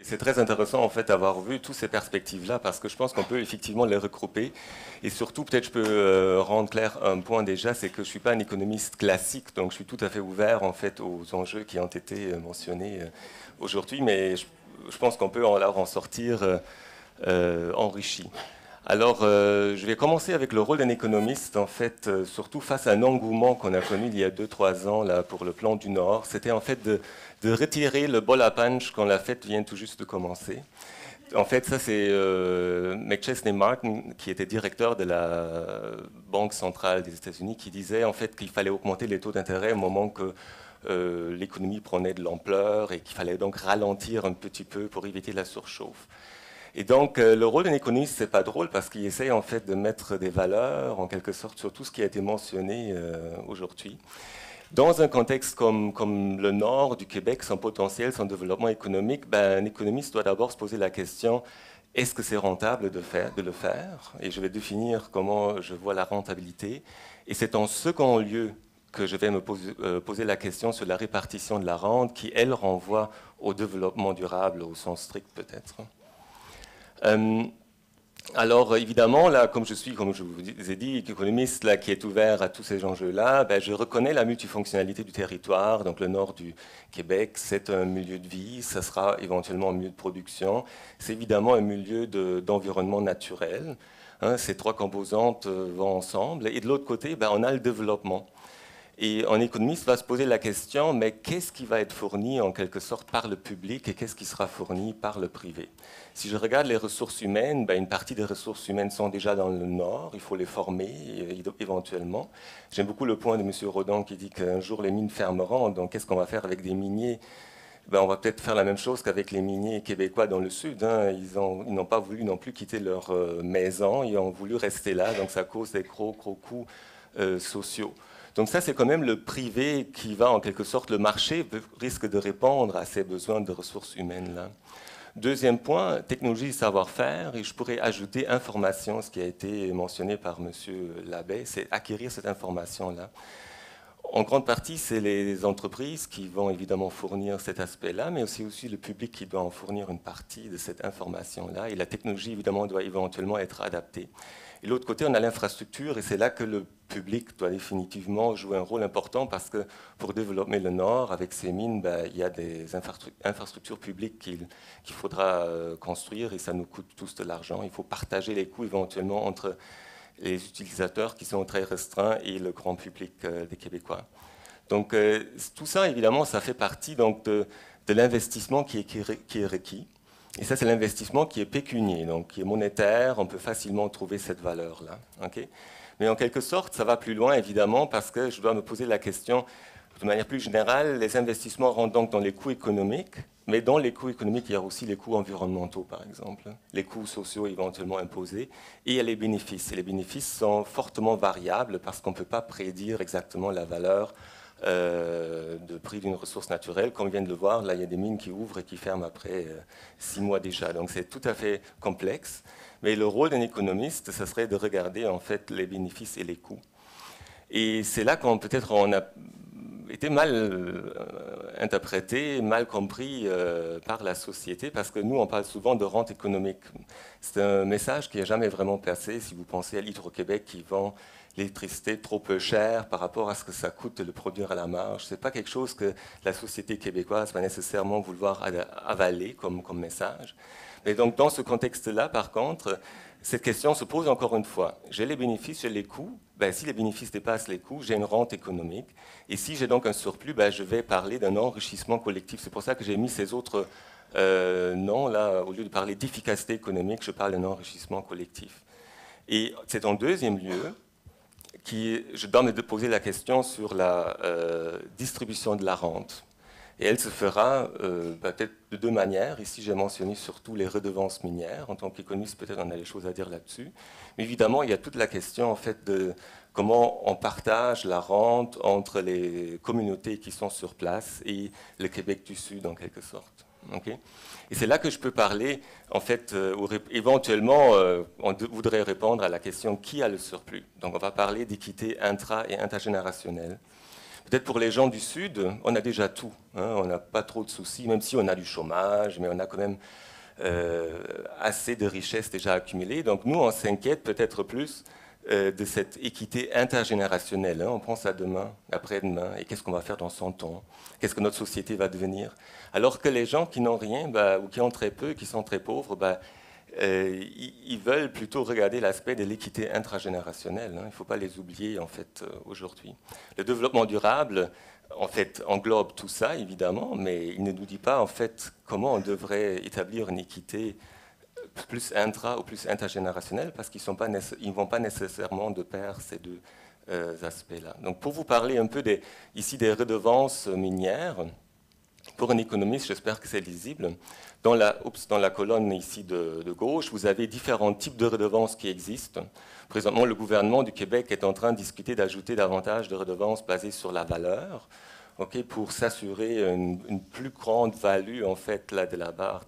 C'est très intéressant en fait d'avoir vu toutes ces perspectives-là parce que je pense qu'on peut effectivement les regrouper et surtout peut-être je peux rendre clair un point déjà, c'est que je suis pas un économiste classique donc je suis tout à fait ouvert en fait aux enjeux qui ont été mentionnés aujourd'hui, mais je pense qu'on peut en sortir enrichi. Alors, je vais commencer avec le rôle d'un économiste, en fait, surtout face à un engouement qu'on a connu il y a 2, 3 ans là, pour le plan du Nord. C'était en fait de retirer le bol à punch quand la fête vient tout juste de commencer. En fait, ça c'est McChesney Martin, qui était directeur de la Banque centrale des États-Unis, qui disait en fait qu'il fallait augmenter les taux d'intérêt au moment que l'économie prenait de l'ampleur et qu'il fallait donc ralentir un petit peu pour éviter la surchauffe. Et donc, le rôle d'un économiste, c'est pas drôle parce qu'il essaye en fait de mettre des valeurs, en quelque sorte, sur tout ce qui a été mentionné aujourd'hui. Dans un contexte comme le nord du Québec, son potentiel, son développement économique, ben, un économiste doit d'abord se poser la question, est-ce que c'est rentable de le faire? Et je vais définir comment je vois la rentabilité. Et c'est en second lieu que je vais me poser la question sur la répartition de la rente qui, elle, renvoie au développement durable au sens strict peut-être. Euh, alors évidemment, là, comme je vous ai dit, économiste là, qui est ouvert à tous ces enjeux-là, ben, je reconnais la multifonctionnalité du territoire. Donc le nord du Québec, c'est un milieu de vie, ça sera éventuellement un milieu de production. C'est évidemment un milieu d'environnement naturel. Hein, ces trois composantes vont ensemble. Et de l'autre côté, ben, on a le développement. Et un économiste va se poser la question, mais qu'est-ce qui va être fourni en quelque sorte par le public et qu'est-ce qui sera fourni par le privé? Si je regarde les ressources humaines, ben, une partie des ressources humaines sont déjà dans le Nord, il faut les former éventuellement. J'aime beaucoup le point de M. Rodin qui dit qu'un jour les mines fermeront, donc qu'est-ce qu'on va faire avec des miniers? Ben, on va peut-être faire la même chose qu'avec les miniers québécois dans le Sud. Hein. Ils n'ont pas voulu non plus quitter leur maison, ils ont voulu rester là, donc ça cause des gros coûts sociaux. Donc ça, c'est quand même le privé qui va, en quelque sorte, le marché risque de répondre à ces besoins de ressources humaines-là. Deuxième point, technologie et savoir-faire, et je pourrais ajouter information, ce qui a été mentionné par M. Labbé, c'est acquérir cette information-là. En grande partie, c'est les entreprises qui vont évidemment fournir cet aspect-là, mais aussi le public qui doit en fournir une partie de cette information-là, et la technologie, évidemment, doit éventuellement être adaptée. Et de l'autre côté, on a l'infrastructure, et c'est là que le public doit définitivement jouer un rôle important, parce que pour développer le Nord, avec ces mines, ben, il y a des infrastructures publiques qu'il faudra construire, et ça nous coûte tous de l'argent. Il faut partager les coûts éventuellement entre les utilisateurs qui sont très restreints et le grand public des Québécois. Donc tout ça, évidemment, ça fait partie donc, de l'investissement qui est requis. Et ça, c'est l'investissement qui est pécunier, donc qui est monétaire. On peut facilement trouver cette valeur-là. Okay? Mais en quelque sorte, ça va plus loin, évidemment, parce que je dois me poser la question, de manière plus générale, les investissements rentrent donc dans les coûts économiques, mais dans les coûts économiques, il y a aussi les coûts environnementaux, par exemple, les coûts sociaux éventuellement imposés, et il y a les bénéfices. Et les bénéfices sont fortement variables parce qu'on ne peut pas prédire exactement la valeur de prix d'une ressource naturelle. Comme on vient de le voir, là, il y a des mines qui ouvrent et qui ferment après 6 mois déjà. Donc c'est tout à fait complexe. Mais le rôle d'un économiste, ce serait de regarder en fait les bénéfices et les coûts. Et c'est là qu'on peut-être on a été mal interprété, mal compris par la société, parce que nous, on parle souvent de rente économique. C'est un message qui n'a jamais vraiment passé. Si vous pensez à l'Hydro-Québec qui vend l'électricité trop peu chère par rapport à ce que ça coûte de le produire à la marge, ce n'est pas quelque chose que la société québécoise va nécessairement vouloir avaler comme message. Mais donc, dans ce contexte-là, par contre, cette question se pose encore une fois. J'ai les bénéfices, j'ai les coûts. Ben, si les bénéfices dépassent les coûts, j'ai une rente économique. Et si j'ai donc un surplus, ben, je vais parler d'un enrichissement collectif. C'est pour ça que j'ai mis ces autres noms là. Au lieu de parler d'efficacité économique, je parle d'un enrichissement collectif. Et c'est en deuxième lieu je dois me poser la question sur la distribution de la rente. Et elle se fera peut-être de deux manières. Ici, j'ai mentionné surtout les redevances minières. En tant qu'économiste, peut-être on a des choses à dire là-dessus. Mais évidemment, il y a toute la question en fait, de comment on partage la rente entre les communautés qui sont sur place et le Québec du Sud, en quelque sorte. Okay? Et c'est là que je peux parler, en fait, éventuellement, on voudrait répondre à la question qui a le surplus. Donc on va parler d'équité intra- et intergénérationnelle. Peut-être pour les gens du Sud, on a déjà tout. Hein, on n'a pas trop de soucis, même si on a du chômage, mais on a quand même assez de richesses déjà accumulées. Donc nous, on s'inquiète peut-être plus de cette équité intergénérationnelle. Hein. On pense à demain, après-demain, et qu'est-ce qu'on va faire dans 100 ans? Qu'est-ce que notre société va devenir? Alors que les gens qui n'ont rien, ou qui ont très peu, qui sont très pauvres, ils veulent plutôt regarder l'aspect de l'équité intragénérationnelle. Hein. Il ne faut pas les oublier, en fait, aujourd'hui. Le développement durable, en fait, englobe tout ça, évidemment, mais il ne nous dit pas, en fait, comment on devrait établir une équité plus intra ou plus intergénérationnelle, parce qu'ils ne vont pas nécessairement de pair, ces deux aspects-là. Donc, pour vous parler un peu ici des redevances minières, pour un économiste, j'espère que c'est lisible. Dans la colonne ici de gauche, vous avez différents types de redevances qui existent. Présentement, le gouvernement du Québec est en train de discuter d'ajouter davantage de redevances basées sur la valeur, pour s'assurer une plus grande value en fait, là, de la barre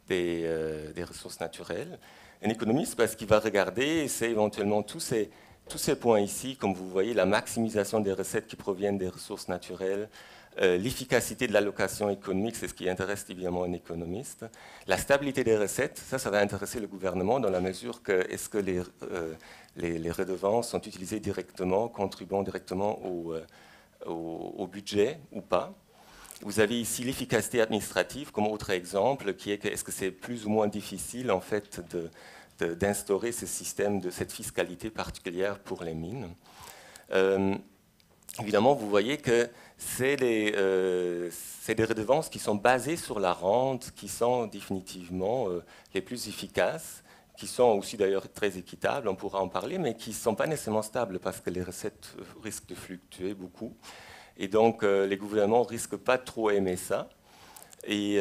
des ressources naturelles. Un économiste, ce qu'il va regarder, c'est éventuellement tous ces points ici, comme vous voyez, la maximisation des recettes qui proviennent des ressources naturelles, l'efficacité de l'allocation économique, c'est ce qui intéresse évidemment un économiste. La stabilité des recettes, ça va intéresser le gouvernement dans la mesure que est-ce que les redevances sont utilisées directement, contribuant directement au budget ou pas. Vous avez ici l'efficacité administrative comme autre exemple, qui est que est-ce que c'est plus ou moins difficile en fait d'instaurer ce système de cette fiscalité particulière pour les mines. Évidemment, vous voyez que c'est des redevances qui sont basées sur la rente, qui sont définitivement les plus efficaces, qui sont aussi d'ailleurs très équitables, on pourra en parler, mais qui ne sont pas nécessairement stables parce que les recettes risquent de fluctuer beaucoup. Et donc, les gouvernements ne risquent pas trop aimer ça. Et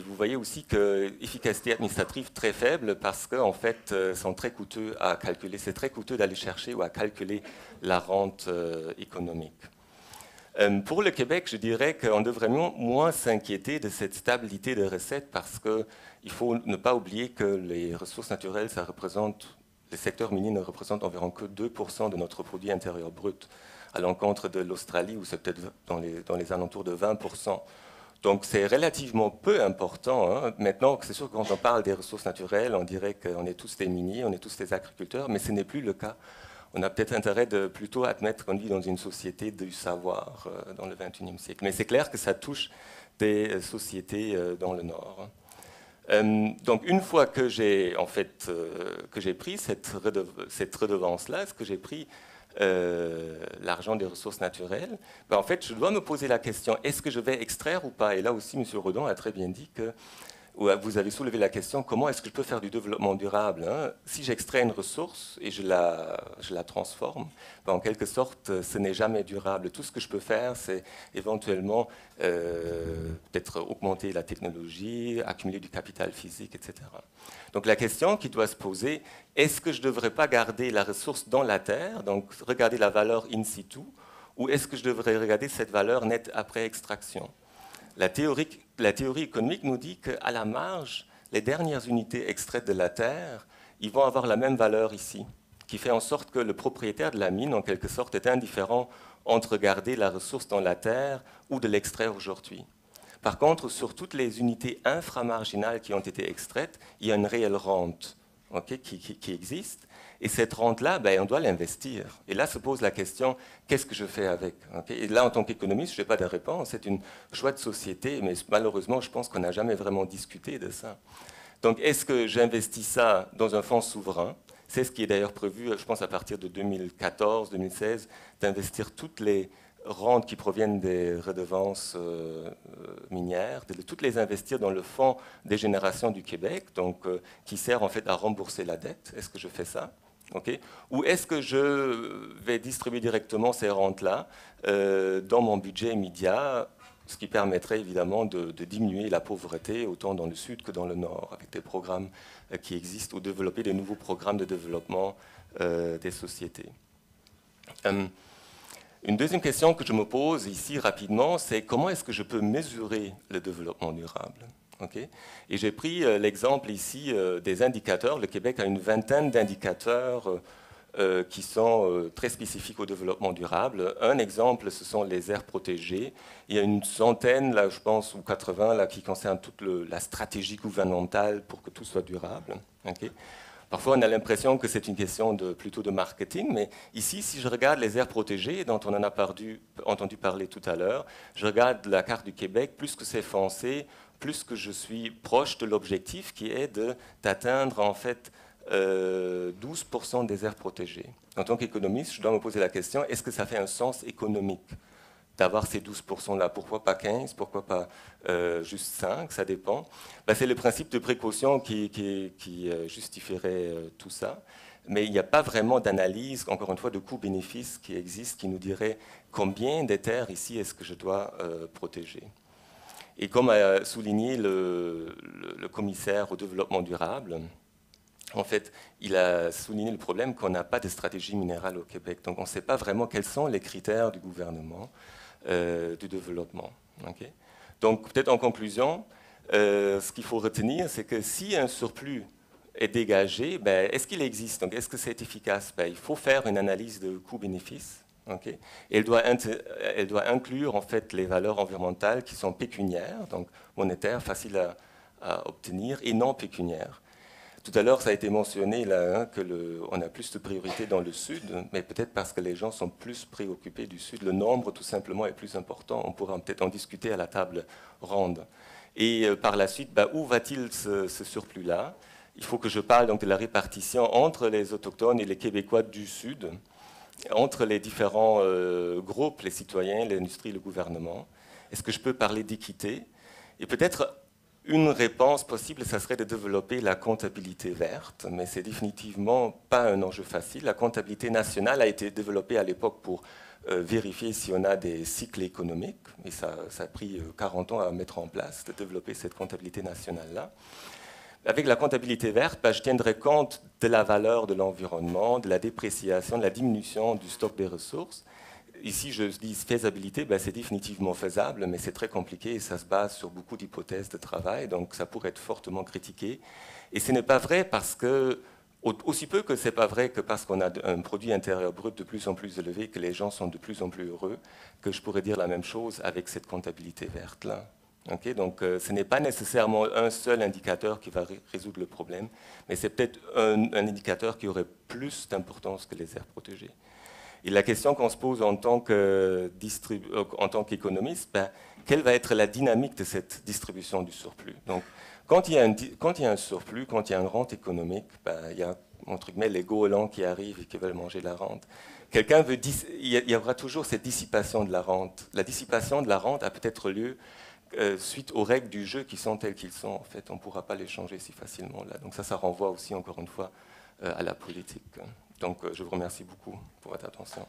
vous voyez aussi que l'efficacité administrative très faible parce qu'en fait, sont très coûteux à calculer. C'est très coûteux d'aller chercher ou à calculer la rente économique. Pour le Québec, je dirais qu'on devrait moins s'inquiéter de cette stabilité de recettes parce qu'il faut ne pas oublier que les ressources naturelles, le secteur minier ne représente environ que 2% de notre produit intérieur brut, à l'encontre de l'Australie où c'est peut-être dans les alentours de 20%. Donc c'est relativement peu important. Hein. Maintenant, c'est sûr que quand on parle des ressources naturelles, on dirait qu'on est tous des miniers, on est tous des agriculteurs, mais ce n'est plus le cas. On a peut-être intérêt de plutôt admettre qu'on vit dans une société du savoir dans le XXIe siècle. Mais c'est clair que ça touche des sociétés dans le Nord. Donc une fois que j'ai pris cette redevance-là, ce que j'ai pris l'argent des ressources naturelles, en fait, je dois me poser la question, est-ce que je vais extraire ou pas? Et là aussi, M. Redon a très bien dit que vous avez soulevé la question, comment est-ce que je peux faire du développement durable hein? Si j'extrais une ressource et je la transforme, en quelque sorte, ce n'est jamais durable. Tout ce que je peux faire, c'est éventuellement peut-être augmenter la technologie, accumuler du capital physique, etc. Donc la question qui doit se poser, est-ce que je ne devrais pas garder la ressource dans la terre, donc regarder la valeur in situ, ou est-ce que je devrais regarder cette valeur nette après extraction? La théorie économique nous dit qu'à la marge, les dernières unités extraites de la terre, ils vont avoir la même valeur ici, qui fait en sorte que le propriétaire de la mine, en quelque sorte, est indifférent entre garder la ressource dans la terre ou de l'extraire aujourd'hui. Par contre, sur toutes les unités inframarginales qui ont été extraites, il y a une réelle rente qui existe. Et cette rente-là, on doit l'investir. Et là se pose la question, qu'est-ce que je fais avec? Et là, en tant qu'économiste, je n'ai pas de réponse. C'est une chouette société, mais malheureusement, je pense qu'on n'a jamais vraiment discuté de ça. Donc, est-ce que j'investis ça dans un fonds souverain? C'est ce qui est d'ailleurs prévu, je pense, à partir de 2014-2016, d'investir toutes les rentes qui proviennent des redevances minières, de toutes les investir dans le fonds des générations du Québec, donc, qui sert en fait à rembourser la dette. Est-ce que je fais ça? Ou est-ce que je vais distribuer directement ces rentes-là dans mon budget immédiat, ce qui permettrait évidemment de diminuer la pauvreté autant dans le sud que dans le nord, avec des programmes qui existent, ou développer des nouveaux programmes de développement des sociétés. Une deuxième question que je me pose ici rapidement, c'est comment est-ce que je peux mesurer le développement durable? Et j'ai pris l'exemple ici des indicateurs. Le Québec a une vingtaine d'indicateurs qui sont très spécifiques au développement durable. Un exemple, ce sont les aires protégées. Il y a une centaine, là, je pense, ou 80, là, qui concernent toute la stratégie gouvernementale pour que tout soit durable. Okay. Parfois, on a l'impression que c'est une question plutôt de marketing, mais ici, si je regarde les aires protégées, dont on en a entendu parler tout à l'heure, je regarde la carte du Québec, plus que c'est foncé, plus que je suis proche de l'objectif qui est d'atteindre en fait 12% des aires protégées. En tant qu'économiste, je dois me poser la question, est-ce que ça fait un sens économique d'avoir ces 12%-là? Pourquoi pas 15? Pourquoi pas juste 5? Ça dépend. Ben, c'est le principe de précaution qui justifierait tout ça. Mais il n'y a pas vraiment d'analyse, encore une fois, de coût-bénéfice qui existe, qui nous dirait combien des terres ici est-ce que je dois protéger. Et comme a souligné le commissaire au développement durable, en fait, il a souligné le problème qu'on n'a pas de stratégie minérale au Québec. Donc on ne sait pas vraiment quels sont les critères du gouvernement du développement. Okay. Donc peut-être en conclusion, ce qu'il faut retenir, c'est que si un surplus est dégagé, ben, est-ce qu'il existe? Donc est-ce que c'est efficace? Ben, il faut faire une analyse de coût-bénéfice. Okay. Elle doit inclure en fait les valeurs environnementales qui sont pécuniaires, donc monétaires, faciles à obtenir, et non pécuniaires. Tout à l'heure, ça a été mentionné là, qu'on a plus de priorité dans le sud, mais peut-être parce que les gens sont plus préoccupés du sud. Le nombre, tout simplement, est plus important. On pourra peut-être en discuter à la table ronde. Et par la suite, où va-t-il ce surplus-là? Il faut que je parle donc de la répartition entre les autochtones et les Québécois du sud, entre les différents groupes, les citoyens, l'industrie, le gouvernement. Est-ce que je peux parler d'équité? Et peut-être une réponse possible, ça serait de développer la comptabilité verte, mais c'est définitivement pas un enjeu facile. La comptabilité nationale a été développée à l'époque pour vérifier si on a des cycles économiques, et ça a pris 40 ans à mettre en place, de développer cette comptabilité nationale-là. Avec la comptabilité verte, je tiendrai compte de la valeur de l'environnement, de la dépréciation, de la diminution du stock des ressources. Ici, je dis faisabilité, c'est définitivement faisable, mais c'est très compliqué et ça se base sur beaucoup d'hypothèses de travail, donc ça pourrait être fortement critiqué. Et ce n'est pas vrai parce que, aussi peu que ce n'est pas vrai que parce qu'on a un produit intérieur brut de plus en plus élevé, que les gens sont de plus en plus heureux, que je pourrais dire la même chose avec cette comptabilité verte-là. Okay, donc ce n'est pas nécessairement un seul indicateur qui va résoudre le problème, mais c'est peut-être un indicateur qui aurait plus d'importance que les aires protégées. Et la question qu'on se pose en tant qu'économiste, quelle va être la dynamique de cette distribution du surplus? Donc, quand il y a un surplus, quand il y a une rente économique, il y a entre guillemets les goélands qui arrivent et qui veulent manger la rente. Il y aura toujours cette dissipation de la rente. La dissipation de la rente a peut-être lieu suite aux règles du jeu qui sont telles qu'ils sont. En fait, on ne pourra pas les changer si facilement là. Donc ça renvoie aussi encore une fois à la politique. Donc je vous remercie beaucoup pour votre attention.